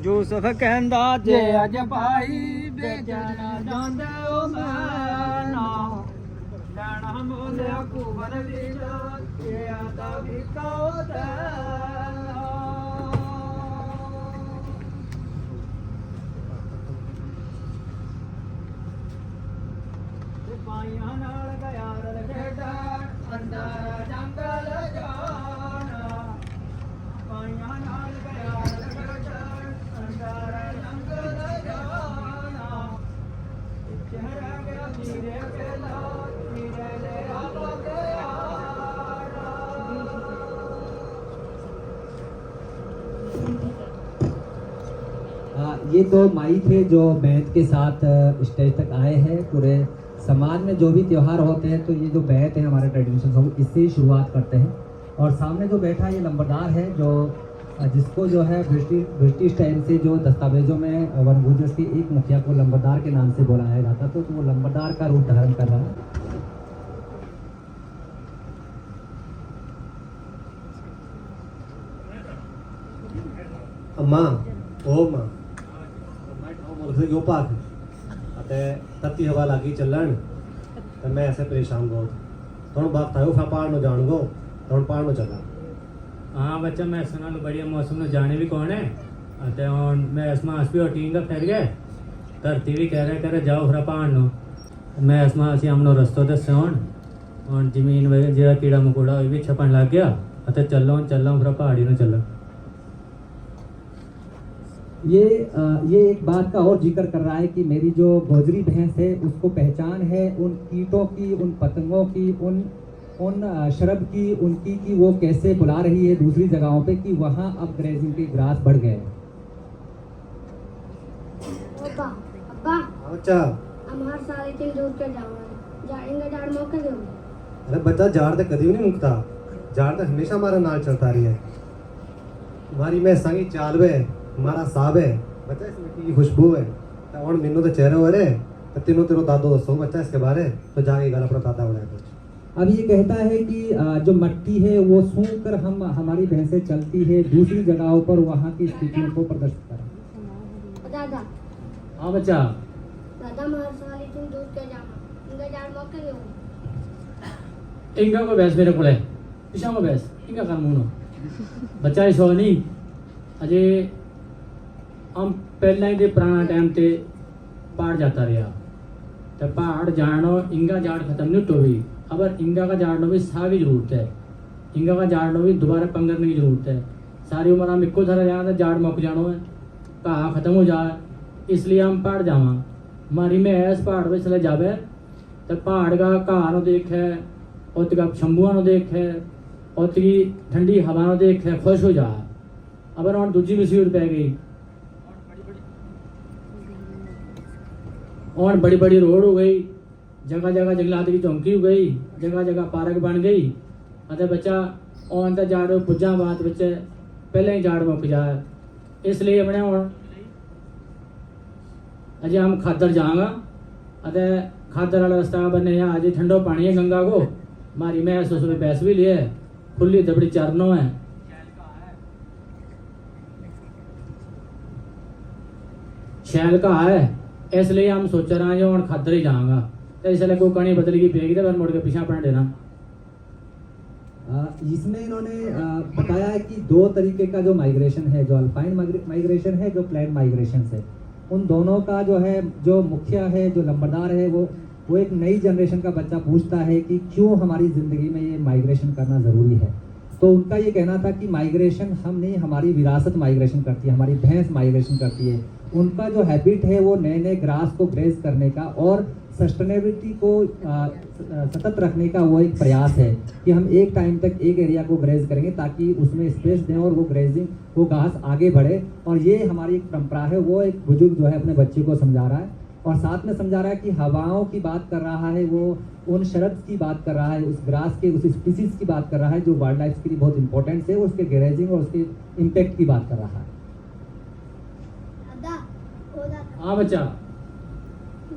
ਯੂਸਫ ਕਹਿੰਦਾ ਜੇ ਅੱਜ ਭਾਈ ਵੇਚਣਾ ਜਾਂਦੇ ਉਹ ਮੈਂ ਨਾ ਲੈਣਾ ਮੋਲਿਆ ਕੁਬਰ ਵੀ ਜੇ ਆਦਾ ਵੀ ਕਉਦਾ ਪਾਈਆਂ ਨਾਲ ਗਿਆ ਰਲ ਖੇਡਾ ਅੰਦਰ ਜੰਗਲ ਜਾਣਾ ਪਾਈਆਂ ਨਾਲ ਗਿਆ ਰਲ ਖੇਡਾ ਅੰਦਰ ਜੰਗਲ ਜਾਣਾ ਚਿਹਰਾ ਗਿਆ ਧੀਰੇ ਵੇਲਾ ਧੀਰੇ ਲੈ ਆ ਗਿਆ ये तो माई थे जो बैंड के साथ स्टेज तक आए हैं। पूरे समाज में जो भी त्यौहार होते हैं तो ये जो बैत है हमारे ट्रेडिशन सब इससे ही शुरुआत करते हैं। और सामने जो बैठा है ये लंबरदार है जो जिसको जो है ब्रिटिश टाइम से जो दस्तावेजों में वन गुजर्स के एक मुखिया को लंबरदार के नाम से बुलाया जाता तो वो लंबरदार का रूप धारण कर रहा है। अम्मा ओ मां मुझे क्यों पाक अते तत्ती हवा लागी चलन तो मैं ऐसे परेशान बहुत थोड़ा बात था फिर पहाड़ में जान गो थोड़ा पहाड़ में चला हाँ बच्चा मैं इस नाल बढ़िया मौसम में जाने भी कौन है अते हुन मैं इसमें हंस भी और टीम का फिर गए धरती भी कह रहे करे जाओ फिर पहाड़ नो मैं इसमें असी हमनो रस्तो दसे हुन और जमीन वगैरह जेड़ा कीड़ा मकोड़ा वो भी छपन लग गया अते चलो फिर पहाड़ी नो चलो। ये एक बात का और जिक्र कर रहा है कि मेरी जो गोजरी भैंस है उसको पहचान है उन कीटों की, उन पतंगों की, उन शरब की, उनकी कि वो कैसे बुला रही है दूसरी जगहों पे कि वहाँ अब ग्रेजिंग के ग्रास बढ़ गए हैं। अब्बा अच्छा हम हर साल इतने दूर के जाऊंगा जाएंगे झाड़ मौके देंगे। अरे बच्चा झाड़ तो कभी भी नहीं मुकता झाड़ तो हमेशा हमारे नाल चलता रही है। हमारी मैं संगी चालवे हमारा साहब है बच्चा इस मिट्टी की खुशबू है और मैनू तो चेहरे हो रहे तो तीनों तेरो दादो दसो बच्चा इसके बारे तो जाके गल अपना दादा बनाया कुछ। अब ये कहता है कि जो मट्टी है वो सूंघ कर हम हमारी भैंसें चलती है दूसरी जगहों पर वहाँ की स्थितियों को प्रदर्शित करें। दादा हाँ बच्चा दादा हम हर साल इतने दूर के जाऊंगा इनका झाड़ मौके देंगे। इंगा को बैस मेरे को पिछा को बैस इंगा कर मुनो बच्चा ही सो नहीं अजे हम पहला ही पुराना टाइम ते पहाड़ जाता रहा तो पहाड़ जानो इंगा झाड़ खत्म नहीं तो भी अब इंगा का झाड़नो भी सा की जरूरत है इंगा का झाड़नो भी दोबारा पंगरने की जरूरत है। सारी उम्र हम इको थारा जाना झाड़ मुक जानो है घाह खत्म हो जाए इसलिए हम पहाड़ जावा हमारी में इस पहाड़ पर चले जावे तो पहाड़ का घाह नो देख है उत का शंभुआ नो देख है उत की ठंडी हवा नो देख है खुश हो जाए। अब और दूजी मुसीबत पै गई और बड़ी बड़ी रोड हो गई जगह जगह जंगलात की चौंकी हो गई जगह जगह पार्क बन गई अते बच्चा ऑन तो झाड़ पुजा बात बच्चे पहले ही झाड़ मुक जाए इसलिए अपने हूँ अजय हम खादर जाऊँगा अते खादर वाला रास्ता बने अजय ठंडो पानी है गंगा को मारी मैं उसमें बैस भी लिए खुली दबड़ी चरनो है शैल का है इसलिए हम सोच रहे हैं और खादर ही जाऊँगा तो इसलिए कोई कणी बदल की फेंक दे मुड़ के पीछे अपना देना। इसमें इन्होंने बताया है कि दो तरीके का जो माइग्रेशन है जो अल्पाइन माइग्रेशन है जो प्लैन माइग्रेशन है उन दोनों का जो है जो मुखिया है जो लंबरदार है वो एक नई जनरेशन का बच्चा पूछता है कि क्यों हमारी ज़िंदगी में ये माइग्रेशन करना ज़रूरी है। तो उनका ये कहना था कि माइग्रेशन हम नहीं हमारी विरासत माइग्रेशन करती है हमारी भैंस माइग्रेशन करती है। उनका जो हैबिट है वो नए नए ग्रास को ग्रेज करने का और सस्टेनेबिलिटी को सतत रखने का वो एक प्रयास है कि हम एक टाइम तक एक एरिया को ग्रेज करेंगे ताकि उसमें स्पेस दें और वो ग्रेजिंग वो घास आगे बढ़े। और ये हमारी एक परंपरा है। वो एक बुजुर्ग जो है अपने बच्चे को समझा रहा है और साथ में समझा रहा है कि हवाओं की बात कर रहा है वो उन शरब्स की बात कर रहा है उस ग्रास के उस स्पीसीज की बात कर रहा है जो वाइल्ड लाइफ के लिए बहुत इंपॉर्टेंट है उसके ग्रेजिंग और उसके इम्पैक्ट की बात कर रहा है। हाँ बच्चा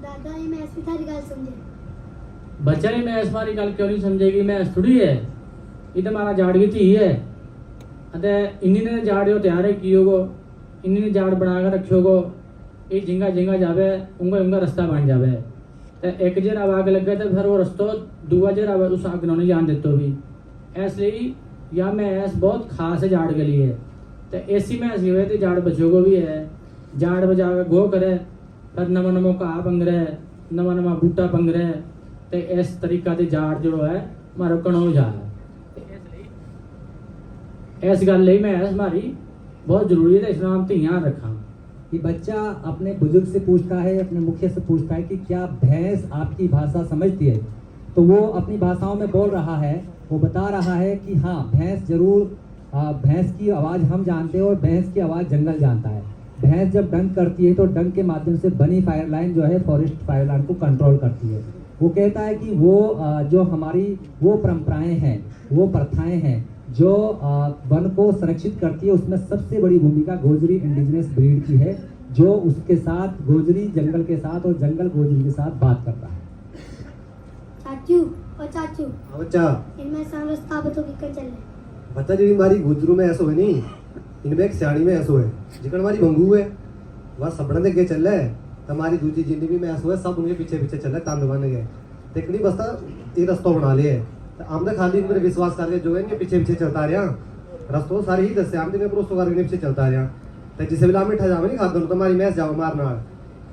दादा ये मैं ऐसी थारी गल समझे बच्चा ही मैं इस बारी गल क्यों नहीं समझेगी मैं थोड़ी है ये तो हमारा झाड़ की धी है अते इन्हीं ने जाड़ तैयार कियोगो, इन्हीं ने जाड़ बनाकर रखियोगो, ये जिंगा जिंगा जावे उंगा उंगा रास्ता बन जावे। तो एक जर आग लगे तो फिर वो रस्तो दूआ जर उस आग नहीं जान देते भी। इसलिए या मैं ऐस बहुत खास है जाड़ के लिए। तो ऐसी में ऐसी हुए तो जाड़ बचोगो भी है, जाड़ बजा के गो करे, फिर नवा नवा घाह पंगरे, नवा नवा बूटा पंगरे। तो इस तरीका से जाड़ जो है मारो कणो जा इस गल मैं हमारी बहुत जरूरी है इस नाम ध्यान रखा कि बच्चा अपने बुजुर्ग से पूछता है, अपने मुखिया से पूछता है कि क्या भैंस आपकी भाषा समझती है, तो वो अपनी भाषाओं में बोल रहा है, वो बता रहा है कि हाँ भैंस जरूर, भैंस की आवाज़ हम जानते हैं और भैंस की आवाज़ जंगल जानता है। भैंस जब डंक करती है तो डंक के माध्यम से बनी फायर लाइन जो है फॉरेस्ट फायर लाइन को कंट्रोल करती है। वो कहता है कि वो जो हमारी वो परंपराएं हैं, वो प्रथाएं हैं जो वन को संरक्षित करती है, उसमें सबसे बड़ी भूमिका गोजरी इंडिजिनस ब्रीड की है, जो उसके साथ गोजरी जंगल के साथ और जंगल गोजरी के साथ बात करता है। चाचू और चाचू हाँ बच्चा, इनमें साम रास्ता बतो कि चल बच्चा जी हमारी गुजरू में ऐसो है नहीं, इनमें एक सियाणी में ऐसो है, जिकन हमारी भंगू है वह सपने दे के चल रहा है, तो हमारी दूसरी जिंदगी में ऐसो है सब उनके पीछे पीछे चल रहा है, तान दबाने गए देखनी बस्ता एक रास्ता बना लिया है। तो हमने खाली इन पर विश्वास करके जो है इनके पीछे पीछे चलता रहा, रास्तों सारे ही दस्ते हमने भरोसा करके पीछे चलता रहा। तो जिसे बिला मिठा जावे नहीं खाता तो हमारी मैस जाओ मारना,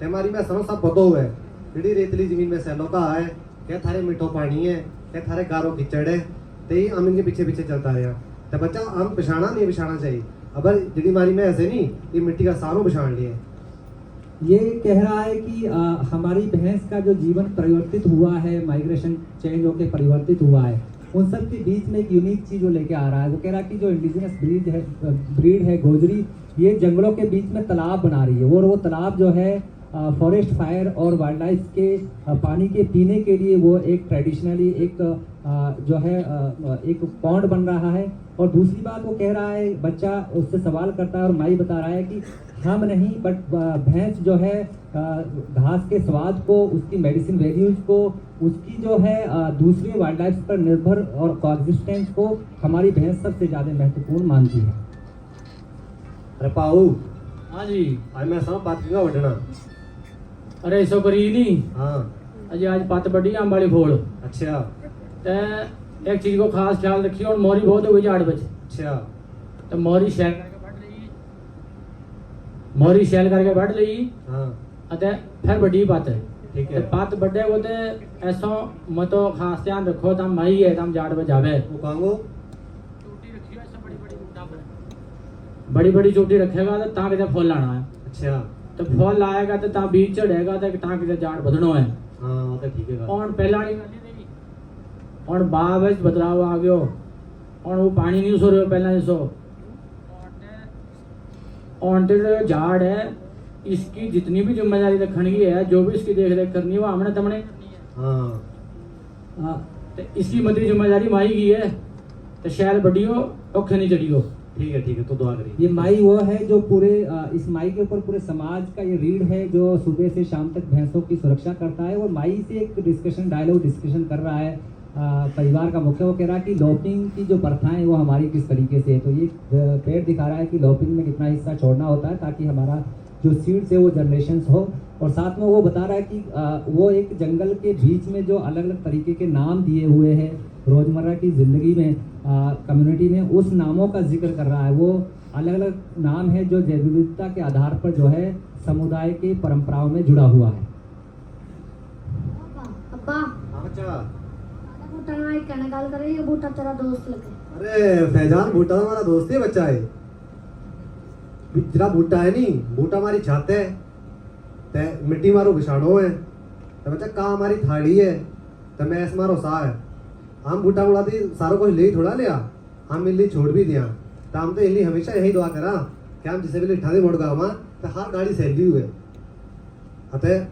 तो हमारी मैस सब पतो है जेडी रेतली जमीन में सैलो का है, क्या थारे मीठो पानी है, क्या थारे गारो कीचड़ है, तो ही हम इनके पीछे पीछे चलता रहा। तो बच्चा हम पिछाना नहीं पिछाना चाहिए, अगर जी हमारी मैस है नहीं ये मिट्टी का सारों पिछाड़ लिए। ये कह रहा है कि हमारी भैंस का जो जीवन परिवर्तित हुआ है, माइग्रेशन चेंज होकर परिवर्तित हुआ है, उन सब के बीच में एक यूनिक चीज़ वो लेके आ रहा है। वो कह रहा है कि जो इंडिजिनस ब्रीड है गोजरी, ये जंगलों के बीच में तालाब बना रही है और वो तालाब जो है फॉरेस्ट फायर और वाइल्ड लाइफ के पानी के पीने के लिए वो एक ट्रेडिशनली एक जो है एक पॉन्ड बन रहा है। और दूसरी बात वो कह रहा है, बच्चा उससे सवाल करता है और माई बता रहा है कि हम नहीं बट भैंस जो है घास के स्वाद को, उसकी मेडिसिन वैल्यूज को, उसकी जो है दूसरे वाइल्ड लाइफ पर निर्भर और कोएग्जिस्टेंस को हमारी भैंस सबसे ज़्यादा महत्वपूर्ण मानती है। अरे पाऊ, हाँ जी, आज मैं सब बात किंगा वटना। अरे सो करी नहीं, हाँ अजय आज पत बड़ी आम वाली फोड़। अच्छा ते एक चीज को खास ख्याल रखिए, और मोरी बहुत हो गई झाड़ बच। अच्छा तो मोरी शैल करके बढ़ ली, मोरी शैल करके बढ़ ली, हाँ अते फिर बड़ी पत है। ठीक है। ते पत बढ़े वो ते ऐसो मतो खास ध्यान रखो, तम माई है तम झाड़ बजावे। वो कांगो चोटी रखियो ऐसा बड़ी बड़ी बूटा पर, बड़ी बड़ी चोटी रखेगा तो ता किते फूल लाना है। अच्छा तो फूल लाएगा तो ता बीज चढ़ेगा तो ता किते झाड़ बदनो है। हाँ तो ठीक है। और पहला नहीं करनी नहीं, और बाब में बदलाव आ गयो, और वो पानी नहीं सो रहे पहला जैसो। और जो झाड़ है इसकी जितनी भी जिम्मेदारी रखनी है, जो भी इसकी देख रेख करनी है वो हमने तमने करनी है। हाँ तो इसकी मती जिम्मेदारी माई की है, तो शैल बढ़ियो औखे नहीं चढ़ियो। ठीक है तो दुआ करिए। ये माई वो है जो पूरे इस माई के ऊपर पूरे समाज का ये रीढ़ है जो सुबह से शाम तक भैंसों की सुरक्षा करता है। और माई से एक डायलॉग डिस्कशन कर रहा है परिवार का मुखिया। वो कह रहा है कि लॉपिंग की जो प्रथाएं वो हमारी किस तरीके से है। तो ये पेड़ दिखा रहा है कि लॉपिंग में कितना हिस्सा छोड़ना होता है ताकि हमारा जो सीड्स है वो जनरेशन्स हो। और साथ में वो बता रहा है कि वो एक जंगल के बीच में जो अलग अलग तरीके के नाम दिए हुए हैं रोज़मर्रा की ज़िंदगी में कम्युनिटी में, उस नामों का जिक्र कर रहा है। वो अलग अलग नाम है जो जैव विविधता के आधार पर जो है समुदाय की परंपराओं में जुड़ा हुआ है। अब्बा हाँ बच्चा। बूटा ना एक कहना गाल करे, ये बूटा तेरा दोस्त लगे। अरे फैजान बूटा तो हमारा दोस्त ही बच्चा है। जरा बूटा है नहीं, बूटा हमारी छत है, ते मिट्टी मारो बिछाड़ो है, तो बच्चा का हमारी थाड़ी है, तो मैं इस मारो सा है। हम बूटा उड़ा दी सारो कुछ ले थोड़ा लिया, हम मिली छोड़ भी दिया। तो हम तो इली हमेशा यही दुआ करा कि हम जिसे भी ठाने मोड़ गया तो हर गाड़ी सैली हुए। अतः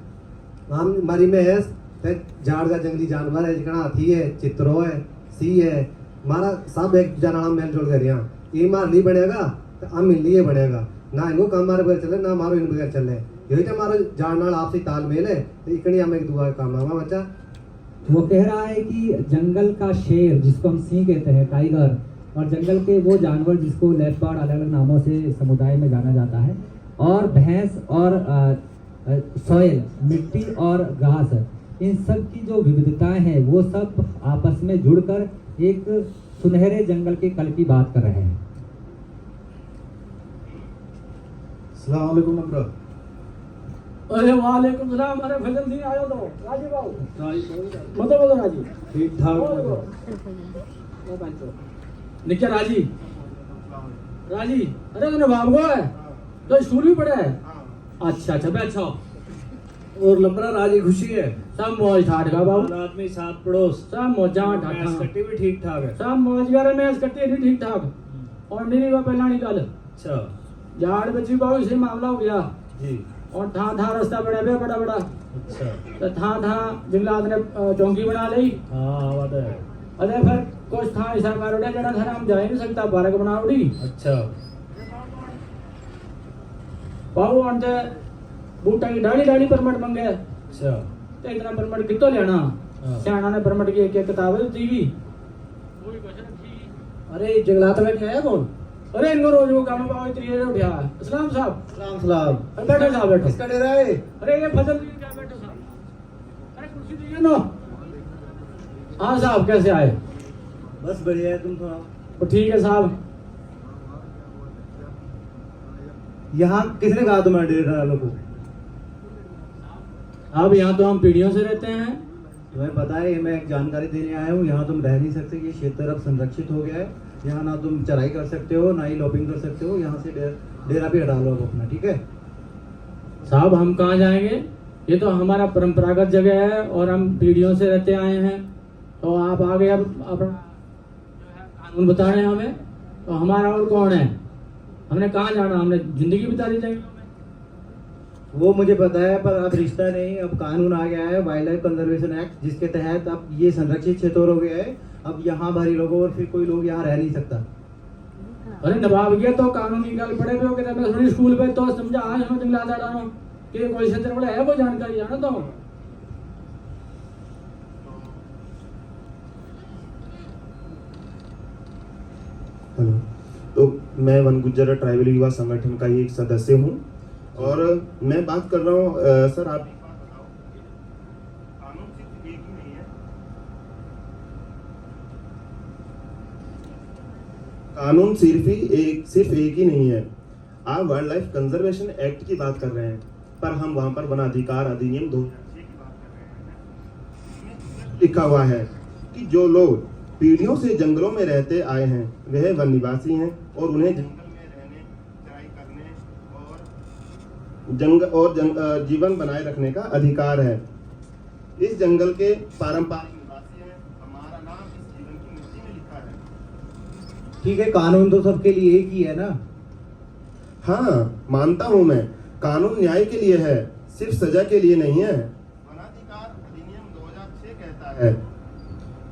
हम हमारी में झाड़ का जंगली जानवर है, जिकना हाथी है, चित्रो है, सी है, हमारा सब एक जना मेल जोड़ कर यहाँ ये मार ली बनेगा तो हम मिल लिए बनेगा ना। इनको काम हमारे बगैर चले ना हमारो इन बगैर चले। यही तो हमारा जान नाल आपसी तालमेल है। तो इकनी हमें एक दुआ काम आवा बच्चा। वो कह रहा है कि जंगल का शेर जिसको हम सिंह कहते हैं, टाइगर, और जंगल के वो जानवर जिसको लेपर्ड अलग अलग नामों से समुदाय में जाना जाता है, और भैंस और सॉइल मिट्टी और घास, इन सब की जो विविधताएं हैं वो सब आपस में जुड़कर एक सुनहरे जंगल के कल की बात कर रहे हैं। अस्सलाम वालेकुम नम्रा। अरे वालेकुम सलाम। अरे फजल सिंह आयो तो राजी बाबू मतलब राजी ठीक ठाक। निक्या राजी राजी। अरे तूने बाप को है तो स्कूल भी पढ़ा है? अच्छा अच्छा बैठो। और लंबरा राजी खुशी है, सब मौज ठाठ का बाबू, आदमी साथ पड़ोस, सब मौजा ठाठा, कट्टी भी ठीक ठाक है। सब मौज करे में कट्टी नहीं ठीक ठाक। और नहीं वो पहला निकल अच्छा झाड़ बची बाबू से मामला हो गया जी। और था रास्ता बड़ा बे बड़ा बड़ा अच्छा तो था जंगलात ने चौकी बना ली। हाँ बात है। अरे फिर कुछ था ऐसा करोड़ा जरा घर हम जा ही नहीं सकता, पार्क बना उड़ी अच्छा बाबू अंते बूटा की डाली डाली परमिट मंगे। अच्छा तो इतना परमिट कितो लेना? हाँ। सियाना ने परमिट की एक एक किताब दी भी। अरे जंगलात में क्या है कौन? अरे इनको रोज वो काम बाबू इतनी उठा। इस्लाम साहब सलाम सलाम। अरे बैठो साहब बैठो। किसका डेरा है? अरे ये फजल जी क्या बैठो साहब। अरे कुर्सी दीजिए ना। हाँ साहब कैसे आए? बस बढ़िया है, तुम सुनाओ। तो ठीक है साहब। यहाँ किसने कहा तुम्हारे डेरे वालों को? अब यहाँ तो हम पीढ़ियों से रहते हैं। तुम्हें पता है ये मैं एक जानकारी देने आया हूँ, यहाँ तुम रह नहीं सकते, ये क्षेत्र अब संरक्षित हो गया है। यहाँ ना तुम चराई कर सकते हो ना ही लॉपिंग कर सकते हो, यहाँ से डेरा भी हटा लो अब अपना, ठीक है? साहब हम कहाँ जाएंगे? ये तो हमारा परंपरागत जगह है और हम पीढ़ियों से रहते आए हैं। तो आप आगे अब अपना कानून बता रहे हैं हमें, तो हमारा और कौन है? हमने कहाँ जाना? हमने जिंदगी बिता दी जाएगी। वो मुझे पता है, पर अब रिश्ता नहीं, अब कानून आ गया है, वाइल्ड लाइफ कंजर्वेशन एक्ट, जिसके तहत अब ये संरक्षित क्षेत्र हो गया है। अब यहाँ बाहरी लोगों और फिर कोई लोग यहाँ रह नहीं सकता। अरे नवाब गया तो कानून की गल पड़े हुए कहते मैं थोड़ी स्कूल पे तो समझा आज हम जंगला डालो कि कोई क्षेत्र बड़ा है, कोई जानकारी जाना तो। हेलो, तो मैं वन गुज्जर ट्राइबल युवा संगठन का ही एक सदस्य हूँ और मैं बात कर रहा हूँ सर, आप कानून सिर्फ एक ही नहीं है, कानून सिर्फ एक ही नहीं है। आप वाइल्ड लाइफ कंजर्वेशन एक्ट की बात कर रहे हैं, पर हम वहां पर वन अधिकार अधिनियम 2006 की बात कर रहे हैं। लिखा हुआ है कि जो लोग पीढ़ियों से जंगलों में रहते आए हैं वह वन निवासी हैं और उन्हें जंगल में रहने, चराई करने और जीवन बनाए रखने का अधिकार है। इस जंगल के पारंपरिक निवासी हैं, हमारा नाम इस जीवन की मिट्टी में लिखा है। ठीक है, कानून तो सबके लिए एक ही है ना? हाँ मानता हूं मैं, कानून न्याय के लिए है, सिर्फ सजा के लिए नहीं है। वनाधिकार अधिनियम 2006 कहता है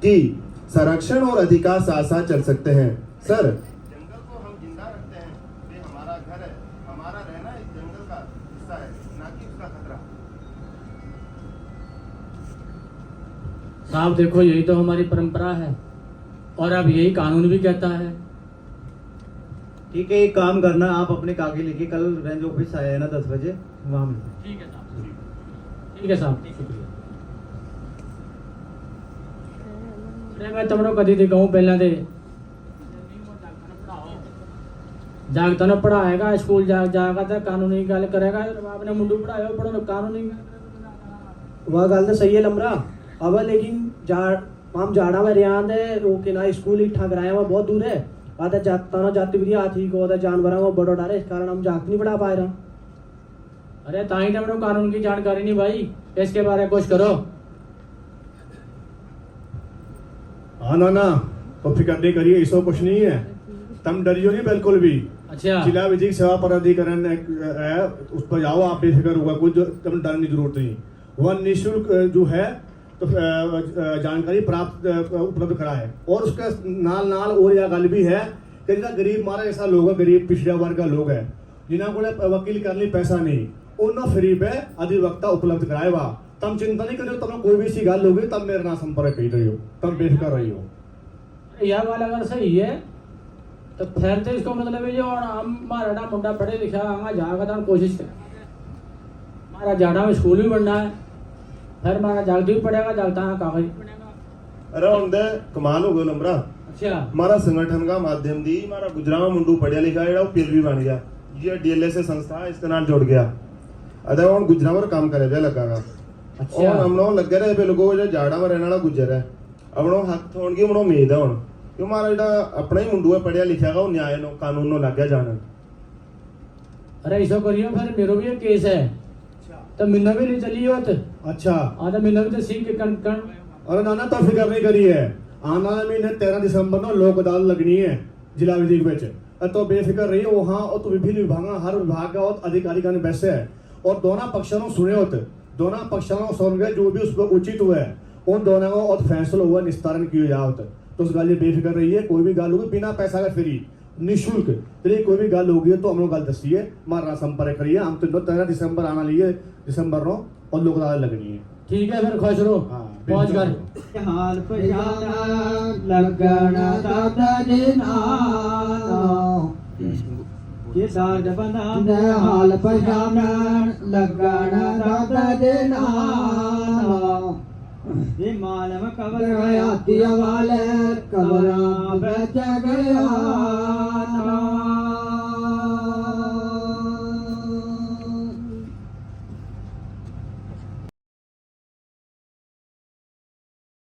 कि संरक्षण और अधिकार साथ साथ चल सकते हैं। सर, जंगल को हम जिंदा रखते हैं, ये हमारा घर है, हमारा रहना इस जंगल का हिस्सा है, ना कि उसका खतरा। साहब देखो यही तो हमारी परंपरा है और अब यही कानून भी कहता है। ठीक है, एक काम करना, आप अपने कागज लेके कल रेंज ऑफिस आए हैं ना 10 बजे, वहाँ मिलते हैं। ठीक है साहब, ठीक है साहब, शुक्रिया। अरे मैं तमनो कदी थी कहूँ पहला दे जागता ना पढ़ाएगा स्कूल जाएगा तो कानूनी गल करेगा। आपने मुंडू पढ़ाया पढ़ो कानूनी वह गल तो सही है लमरा, अब लेकिन हम जाड़ा में रियां दे रोके ना स्कूल इकट्ठा कराया हुआ बहुत दूर है, आधा जाता ना जाती भी हाथी को आधा जानवरों को बड़ो डाले, इस कारण हम जाग नहीं पढ़ा पा रहा। अरे ताही तमनो कानून की जानकारी नहीं भाई, इसके बारे में कुछ करो। हाँ ना तो फिक्र नहीं करिए, इसो कुछ नहीं है, तुम डरियो नहीं बिल्कुल भी। अच्छा जिला विधिक सेवा प्राधिकरण है, उस पर जाओ, आप बेफिक्र होगा, कुछ तुम डरने की जरूरत नहीं। वह निःशुल्क जो है तो जानकारी प्राप्त उपलब्ध कराए और उसके नाल नाल और यह गल भी है कि जितना गरीब हमारा ऐसा लोग है, गरीब पिछड़ा वर्ग का लोग है जिन्होंने को वकील करने पैसा नहीं, उन्होंने फ्री पे अधिवक्ता उपलब्ध कराए वा। तुम चिंता नहीं करो, तुम कोई भी सी गल होगी तब मेरे नाम संपर्क कर रही हो, तुम बेफिक्र रही हो। यह वाला अगर सही है तो फिर तो इसको मतलब है जो हम हमारा मुंडा पढ़े लिखा आगा जाएगा तो हम कोशिश कर हमारा जाड़ा में स्कूल भी बनना है फिर हमारा जल्दी भी पड़ेगा जलता है कागज भी बनेगा। अरे उनदे कमाल हो गयो नंबरा अच्छा हमारा संगठन का माध्यम दी हमारा गुजरात मुंडू पढ़िया लिखा है पीर भी बन गया ये डीएलएस संस्था है इसके नाल जुड़ गया अदे और गुजरात में काम करे पे लगागा अच्छा और हम लोग लगे रहे पे लोगों जो जाड़ा में रहने वाला गुजर है अब नो हक थोन की मनो उम्मीद है हुन क्यों हमारा जेड़ा अपना ही मुंडू है पढ़िया लिखा वो न्याय नो कानून नो लग गया जाने अरे ऐसा करियो फिर मेरो भी एक केस है तो मिलना भी नहीं चली होत अच्छा तो मिलना भी तो सीख के कण कण अरे नाना तो फिक्र नहीं करी है आने वाले महीने 13 दिसंबर को लोक अदालत लगनी है जिला विधि बेच तो बेफिक्र रही है वहाँ और तो विभिन्न विभाग हर विभाग का और अधिकारी का बैसे है और दोनों पक्षों सुने होते दोनों पक्षों सुन गए जो भी उस पर उचित हुआ है उन दोनों को और फैसला हुआ निस्तारण किया जाओ तो उस गल बेफिक्र रही है कोई भी गल होगी बिना पैसा का फ्री निःशुल्क तेरी कोई भी गल होगी तो हम लोग गल दसी है हमारा संपर्क करिए हम तो 13 दिसंबर आना लिए दिसंबर नो और लोक अदालत लगनी है ठीक है फिर खुश रहो हाँ, पहुंच कर हाल पछाना लगना दादा जी नानो ये दर्द बना हाल पछाना लगना दादा जी नानो ये मालम कबर हयाती वाले कबरा बेच गया